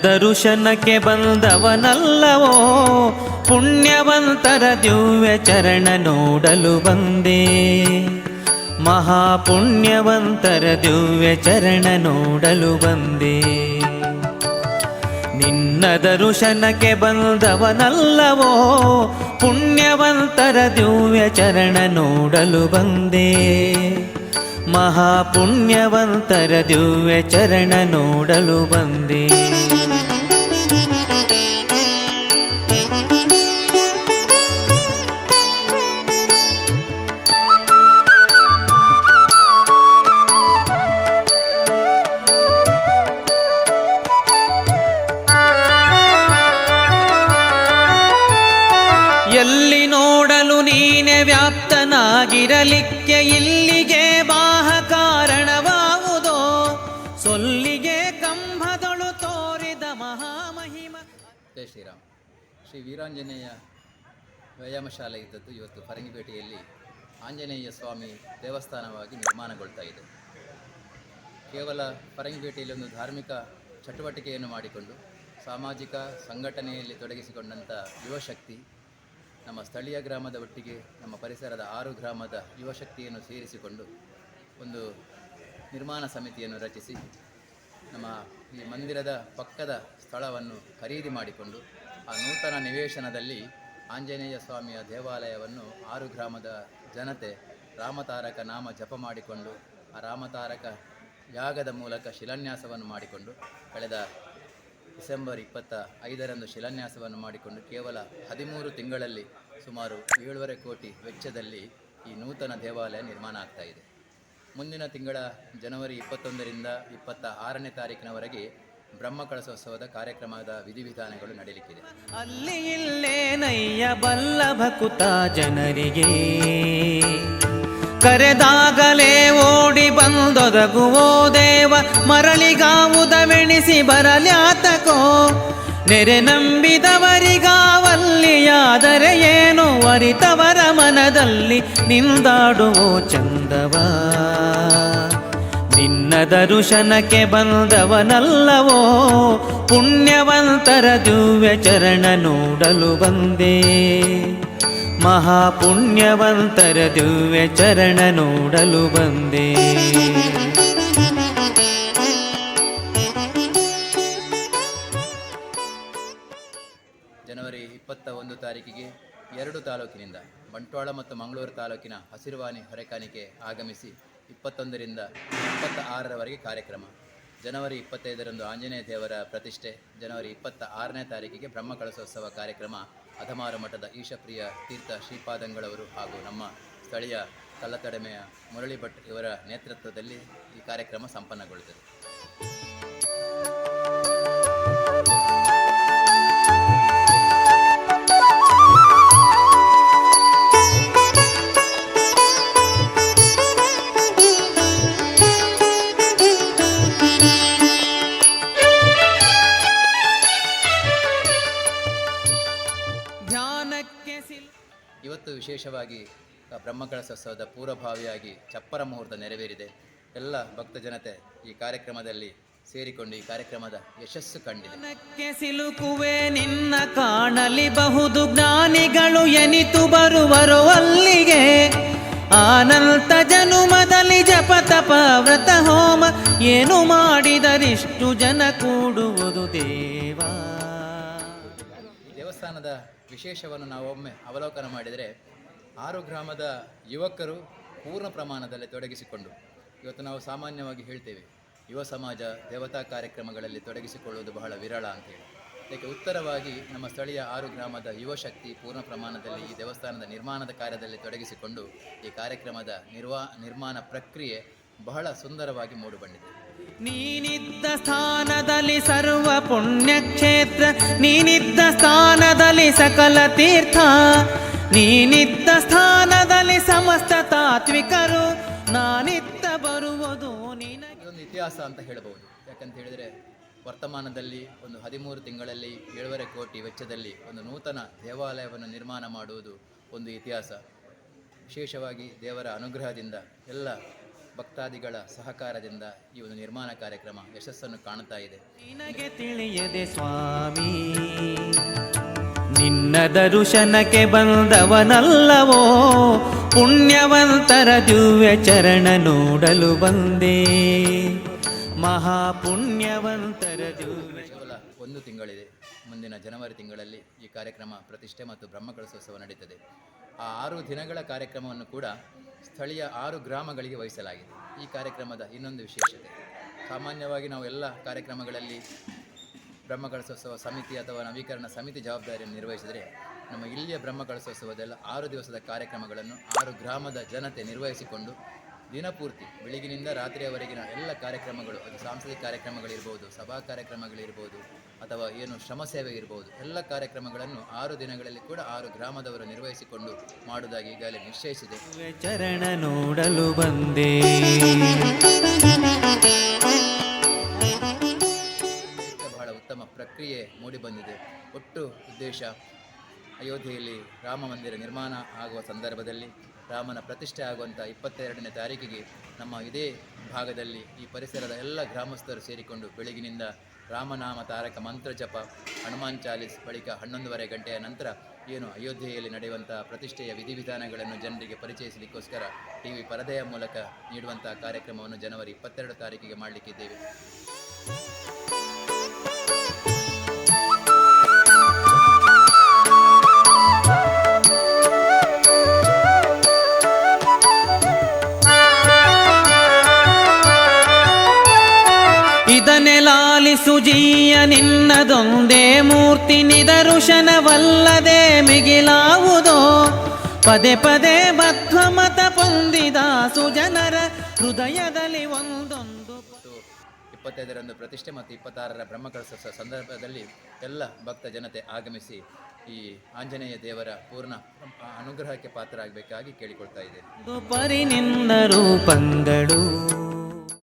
ದರುಶನಕ್ಕೆ ಬಂದವನಲ್ಲವೋ, ಪುಣ್ಯವಂತರ ದಿವ್ಯ ಚರಣ ನೋಡಲು ಬಂದೆ. ಮಹಾಪುಣ್ಯವಂತರ ದಿವ್ಯ ಚರಣ ನೋಡಲು ಬಂದೆ. ನಿನ್ನ ದರುಶನಕ್ಕೆ ಬಂದವನಲ್ಲವೋ, ಪುಣ್ಯವಂತರ ದಿವ್ಯ ಚರಣ ನೋಡಲು ಬಂದೆ. ಮಹಾಪುಣ್ಯವಂತರ ದಿವ್ಯ ಚರಣ ನೋಡಲು ಬಂದೆ. ಎಲ್ಲಿ ನೋಡಲು ನೀನೆ ವ್ಯಾಪ್ತನಾಗಿರಲಿಕ್ಕೆ ಇಲ್ಲಿಗೆ ಬಾಹ ಕಾರಣವಾವುದೋ, ಸೊಲ್ಲಿಗೆ ಕಂಬದೊಳು ತೋರಿದ ಮಹಾಮಹಿಮ. ಜೈ ಶ್ರೀರಾಮ್. ಶ್ರೀ ವೀರಾಂಜನೇಯ ವ್ಯಾಯಾಮ ಶಾಲೆ ಇದ್ದದ್ದು ಇವತ್ತು ಫರಂಗಿಪೇಟೆಯಲ್ಲಿ ಆಂಜನೇಯ ಸ್ವಾಮಿ ದೇವಸ್ಥಾನವಾಗಿ ನಿರ್ಮಾಣಗೊಳ್ತಾ ಇದೆ. ಕೇವಲ ಫರಂಗಿಪೇಟೆಯಲ್ಲಿ ಒಂದು ಧಾರ್ಮಿಕ ಚಟುವಟಿಕೆಯನ್ನು ಮಾಡಿಕೊಂಡು ಸಾಮಾಜಿಕ ಸಂಘಟನೆಯಲ್ಲಿ ತೊಡಗಿಸಿಕೊಂಡಂಥ ಯುವಶಕ್ತಿ ನಮ್ಮ ಸ್ಥಳೀಯ ಗ್ರಾಮದ ಒಟ್ಟಿಗೆ ನಮ್ಮ ಪರಿಸರದ 6 ಗ್ರಾಮದ ಯುವಶಕ್ತಿಯನ್ನು ಸೇರಿಸಿಕೊಂಡು ಒಂದು ನಿರ್ಮಾಣ ಸಮಿತಿಯನ್ನು ರಚಿಸಿ ನಮ್ಮ ಈ ಮಂದಿರದ ಪಕ್ಕದ ಸ್ಥಳವನ್ನು ಖರೀದಿ ಮಾಡಿಕೊಂಡು ಆ ನೂತನ ನಿವೇಶನದಲ್ಲಿ ಆಂಜನೇಯ ಸ್ವಾಮಿಯ ದೇವಾಲಯವನ್ನು 6 ಗ್ರಾಮದ ಜನತೆ ರಾಮತಾರಕ ನಾಮ ಜಪ ಮಾಡಿಕೊಂಡು ಆ ರಾಮತಾರಕ ಯಾಗದ ಮೂಲಕ ಶಿಲಾನ್ಯಾಸವನ್ನು ಮಾಡಿಕೊಂಡು ಕಳೆದ ಡಿಸೆಂಬರ್ 25ರಂದು ಶಿಲಾನ್ಯಾಸವನ್ನು ಮಾಡಿಕೊಂಡು ಕೇವಲ 13 ತಿಂಗಳಲ್ಲಿ ಸುಮಾರು 7.5 ಕೋಟಿ ವೆಚ್ಚದಲ್ಲಿ ಈ ನೂತನ ದೇವಾಲಯ ನಿರ್ಮಾಣ ಆಗ್ತಾ ಇದೆ. ಮುಂದಿನ ತಿಂಗಳ ಜನವರಿ 21ರಿಂದ 26ನೇ ತಾರೀಕಿನವರೆಗೆ ಬ್ರಹ್ಮಕಳಶೋತ್ಸವದ ಕಾರ್ಯಕ್ರಮದ ವಿಧಿವಿಧಾನಗಳು ನಡೆಯಲಿಕ್ಕಿದೆ. ಅಲ್ಲಿ ಇಲ್ಲೇನಯ್ಯ ಬಲ್ಲಭಕುತ ಜನರಿಗೆ ಕರೆದಾಗಲೇ ಓಡಿ ಬಂದೊದಗುವೋ ದೇವ, ಮರಳಿಗಾವುದವೆಣಿಸಿ ಬರಲ್ಯಾತಕೋ, ನೆರೆ ನಂಬಿದವರಿಗಾವಲ್ಲಿಯಾದರೆ ಏನು, ವರಿತವರ ಮನದಲ್ಲಿ ನಿಂದಾಡುವೋ ಚಂದವ. ನಿನ್ನ ದರುಶನಕ್ಕೆ ಬಂದವನಲ್ಲವೋ, ಪುಣ್ಯವಂತರ ದಿವ್ಯ ಚರಣ ನೋಡಲು ಬಂದೆ. ಮಹಾಪುಣ್ಯವಂತರ ದಿವ್ಯ ಚರಣ ನೋಡಲು ಬಂದೆ. ಜನವರಿ 21 ತಾರೀಕಿಗೆ 2 ತಾಲೂಕಿನಿಂದ ಬಂಟ್ವಾಳ ಮತ್ತು ಮಂಗಳೂರು ತಾಲೂಕಿನ ಹಸಿರುವಾಣಿ ಹೊರೆಕಾಣಿಕೆ ಆಗಮಿಸಿ 21ರಿಂದ 26ರವರೆಗೆ ಕಾರ್ಯಕ್ರಮ. ಜನವರಿ 25ರಂದು ಆಂಜನೇಯ ದೇವರ ಪ್ರತಿಷ್ಠೆ. ಜನವರಿ 26ನೇ ತಾರೀಕಿಗೆ ಬ್ರಹ್ಮಕಳಶೋತ್ಸವ ಕಾರ್ಯಕ್ರಮ ಅಧಮಾರು ಮಠದ ಈಶಪ್ರಿಯ ತೀರ್ಥ ಶ್ರೀಪಾದಂಗಳವರು ಹಾಗೂ ನಮ್ಮ ಸ್ಥಳೀಯ ಕಲ್ಲತಡೆಮೆಯ ಮುರಳಿ ಭಟ್ ಇವರ ನೇತೃತ್ವದಲ್ಲಿ ಈ ಕಾರ್ಯಕ್ರಮ ಸಂಪನ್ನಗೊಳ್ಳುತ್ತದೆ. ಇವತ್ತು ವಿಶೇಷವಾಗಿ ಬ್ರಹ್ಮಕಳಶೋತ್ಸವದ ಪೂರ್ವಭಾವಿಯಾಗಿ ಚಪ್ಪರ ಮುಹೂರ್ತ ನೆರವೇರಿದೆ. ಎಲ್ಲ ಭಕ್ತ ಜನತೆ ಈ ಕಾರ್ಯಕ್ರಮದಲ್ಲಿ ಸೇರಿಕೊಂಡು ಈ ಕಾರ್ಯಕ್ರಮದ ಯಶಸ್ಸು ಕಂಡಿದೆ. ಸಿಲುಕುವೆ ನಿನ್ನ ಕಾಣಲಿ ಬಹುದು ಜ್ಞಾನಿಗಳು ಎನಿತು ಬರುವರು ಅಲ್ಲಿಗೆ. ಆನಂತ ಜನುಮದಲ್ಲಿ ಜಪ ತಪ ವ್ರತ ಹೋಮ ಏನು ಮಾಡಿದರಿಷ್ಟು ಜನ ಕೂಡುವುದು ದೇವಾ. ಈ ದೇವಸ್ಥಾನದ ವಿಶೇಷವನ್ನು ನಾವು ಒಮ್ಮೆ ಅವಲೋಕನ ಮಾಡಿದರೆ 6 ಗ್ರಾಮದ ಯುವಕರು ಪೂರ್ಣ ಪ್ರಮಾಣದಲ್ಲಿ ತೊಡಗಿಸಿಕೊಂಡು, ಇವತ್ತು ನಾವು ಸಾಮಾನ್ಯವಾಗಿ ಹೇಳ್ತೇವೆ ಯುವ ಸಮಾಜ ದೇವತಾ ಕಾರ್ಯಕ್ರಮಗಳಲ್ಲಿ ತೊಡಗಿಸಿಕೊಳ್ಳುವುದು ಬಹಳ ವಿರಳ ಅಂತೇಳಿ. ಇದಕ್ಕೆ ಉತ್ತರವಾಗಿ ನಮ್ಮ ಸ್ಥಳೀಯ 6 ಗ್ರಾಮದ ಯುವಶಕ್ತಿ ಪೂರ್ಣ ಪ್ರಮಾಣದಲ್ಲಿ ಈ ದೇವಸ್ಥಾನದ ನಿರ್ಮಾಣದ ಕಾರ್ಯದಲ್ಲಿ ತೊಡಗಿಸಿಕೊಂಡು ಈ ಕಾರ್ಯಕ್ರಮದ ನಿರ್ಮಾಣ ಪ್ರಕ್ರಿಯೆ ಬಹಳ ಸುಂದರವಾಗಿ ಮೂಡಿಬಂದಿದೆ. ನೀನಿದ್ದ ಸ್ಥಾನದಲ್ಲಿ ಸರ್ವ ಪುಣ್ಯಕ್ಷೇತ್ರ, ನೀನಿದ್ದ ಸ್ಥಾನದಲ್ಲಿ ಸಕಲ ತೀರ್ಥ, ನೀನಿದ್ದ ಸ್ಥಾನದಲ್ಲಿ ಸಮಸ್ತ ತಾತ್ವಿಕರು, ನಾನಿತ್ತ ಬರುವುದು ನಿನಗೆ. ಇದೊಂದು ಇತಿಹಾಸ ಅಂತ ಹೇಳಬಹುದು. ಯಾಕಂತ ಹೇಳಿದರೆ ವರ್ತಮಾನದಲ್ಲಿ ಒಂದು 13 ತಿಂಗಳಲ್ಲಿ 7.5 ಕೋಟಿ ವೆಚ್ಚದಲ್ಲಿ ಒಂದು ನೂತನ ದೇವಾಲಯವನ್ನು ನಿರ್ಮಾಣ ಮಾಡುವುದು ಒಂದು ಇತಿಹಾಸ. ವಿಶೇಷವಾಗಿ ದೇವರ ಅನುಗ್ರಹದಿಂದ ಎಲ್ಲ ಭಕ್ತಾದಿಗಳ ಸಹಕಾರದಿಂದ ಈ ಒಂದು ನಿರ್ಮಾಣ ಕಾರ್ಯಕ್ರಮ ಯಶಸ್ಸನ್ನು ಕಾಣುತ್ತಾ ಇದೆ. ನಿನಗೆ ತಿಳಿಯದೆ ಸ್ವಾಮಿ, ನಿನ್ನ ದರ್ಶನಕ್ಕೆ ಬಂದವನಲ್ಲವೋ, ಪುಣ್ಯವಂತರ ದಿವ್ಯ ಚರಣ ನೋಡಲು ಬಂದೆ, ಮಹಾಪುಣ್ಯವಂತರ ದಿವ್ಯ. ಕೇವಲ ಒಂದು ತಿಂಗಳಿದೆ. ಮುಂದಿನ ಜನವರಿ ತಿಂಗಳಲ್ಲಿ ಈ ಕಾರ್ಯಕ್ರಮ ಪ್ರತಿಷ್ಠೆ ಮತ್ತು ಬ್ರಹ್ಮಕಲಶೋತ್ಸವ ನಡೀತದೆ. ಆ 6 ದಿನಗಳ ಕಾರ್ಯಕ್ರಮವನ್ನು ಕೂಡ ಸ್ಥಳೀಯ 6 ಗ್ರಾಮಗಳಿಗೆ ವಹಿಸಲಾಗಿದೆ. ಈ ಕಾರ್ಯಕ್ರಮದ ಇನ್ನೊಂದು ವಿಶೇಷತೆ, ಸಾಮಾನ್ಯವಾಗಿ ನಾವು ಎಲ್ಲ ಕಾರ್ಯಕ್ರಮಗಳಲ್ಲಿ ಬ್ರಹ್ಮಕಲಶೋತ್ಸವ ಸಮಿತಿ ಅಥವಾ ನವೀಕರಣ ಸಮಿತಿ ಜವಾಬ್ದಾರಿಯನ್ನು ನಿರ್ವಹಿಸಿದರೆ, ನಮ್ಮ ಇಲ್ಲಿಯ ಬ್ರಹ್ಮಕಲಶೋತ್ಸವದೆಲ್ಲ 6 ದಿವಸದ ಕಾರ್ಯಕ್ರಮಗಳನ್ನು 6 ಗ್ರಾಮದ ಜನತೆ ನಿರ್ವಹಿಸಿಕೊಂಡು ದಿನಪೂರ್ತಿ ಬೆಳಗಿನಿಂದ ರಾತ್ರಿಯವರೆಗಿನ ಎಲ್ಲ ಕಾರ್ಯಕ್ರಮಗಳು, ಅದು ಸಾಂಸ್ಕೃತಿಕ ಕಾರ್ಯಕ್ರಮಗಳಿರ್ಬೋದು, ಸಭಾ ಕಾರ್ಯಕ್ರಮಗಳಿರ್ಬೋದು, ಅಥವಾ ಏನು ಶ್ರಮ ಸೇವೆ ಇರ್ಬೋದು, ಎಲ್ಲ ಕಾರ್ಯಕ್ರಮಗಳನ್ನು 6 ದಿನಗಳಲ್ಲಿ ಕೂಡ 6 ಗ್ರಾಮದವರು ನಿರ್ವಹಿಸಿಕೊಂಡು ಮಾಡುವುದಾಗಿ ಈಗಾಗಲೇ ನಿಶ್ಚಯಿಸಿದೆ. ಚರಣ ನೋಡಲು ಬಂದೆ. ಬಹಳ ಉತ್ತಮ ಪ್ರಕ್ರಿಯೆ ಮೂಡಿಬಂದಿದೆ. ಒಟ್ಟು ಉದ್ದೇಶ, ಅಯೋಧ್ಯೆಯಲ್ಲಿ ರಾಮ ಮಂದಿರ ನಿರ್ಮಾಣ ಆಗುವ ಸಂದರ್ಭದಲ್ಲಿ ರಾಮನ ಪ್ರತಿಷ್ಠೆ ಆಗುವಂಥ 22ನೇ ತಾರೀಕಿಗೆ ನಮ್ಮ ಇದೇ ಭಾಗದಲ್ಲಿ ಈ ಪರಿಸರದ ಎಲ್ಲ ಗ್ರಾಮಸ್ಥರು ಸೇರಿಕೊಂಡು ಬೆಳಗಿನಿಂದ ರಾಮನಾಮ ತಾರಕ ಮಂತ್ರ ಜಪ, ಹನುಮಾನ್ ಚಾಲೀಸ್, ಬಳಿಕ 11:30 ಗಂಟೆಯ ನಂತರ ಏನು ಅಯೋಧ್ಯೆಯಲ್ಲಿ ನಡೆಯುವಂಥ ಪ್ರತಿಷ್ಠೆಯ ವಿಧಿವಿಧಾನಗಳನ್ನು ಜನರಿಗೆ ಪರಿಚಯಿಸಲಿಕ್ಕೋಸ್ಕರ TV ಪರದೆಯ ಮೂಲಕ ನೀಡುವಂಥ ಕಾರ್ಯಕ್ರಮವನ್ನು ಜನವರಿ 22 ತಾರೀಕಿಗೆ ಮಾಡಲಿಕ್ಕಿದ್ದೇವೆ. ಇದನೆ ಲಾಲಿಸು ಜೀಯ ನಿನ್ನದೊಂದೇ ಮೂರ್ತಿ, ನಿದರುಶನವಲ್ಲದೆ ಮಿಗಿಲಾವುದೋ, ಪದೇ ಪದೇ ಬದ್ಧಮತ ಪೊಂದಿದ ಸುಜನರ ಹೃದಯದಲ್ಲಿ ಒಂದೊಂದು. 25ರಂದು ಪ್ರತಿಷ್ಠೆ ಮತ್ತು 26ರ ಬ್ರಹ್ಮಕಲಶೋತ್ಸವ ಸಂದರ್ಭದಲ್ಲಿ ಎಲ್ಲ ಭಕ್ತ ಜನತೆ ಆಗಮಿಸಿ ಈ ಆಂಜನೇಯ ದೇವರ ಪೂರ್ಣ ಅನುಗ್ರಹಕ್ಕೆ ಪಾತ್ರರಾಗಬೇಕಾಗಿ ಕೇಳಿಕೊಳ್ತಾ ಇದ್ದೇನೆ. ಪರಿ ನಿನ್ನ ರೂಪಂಗಳು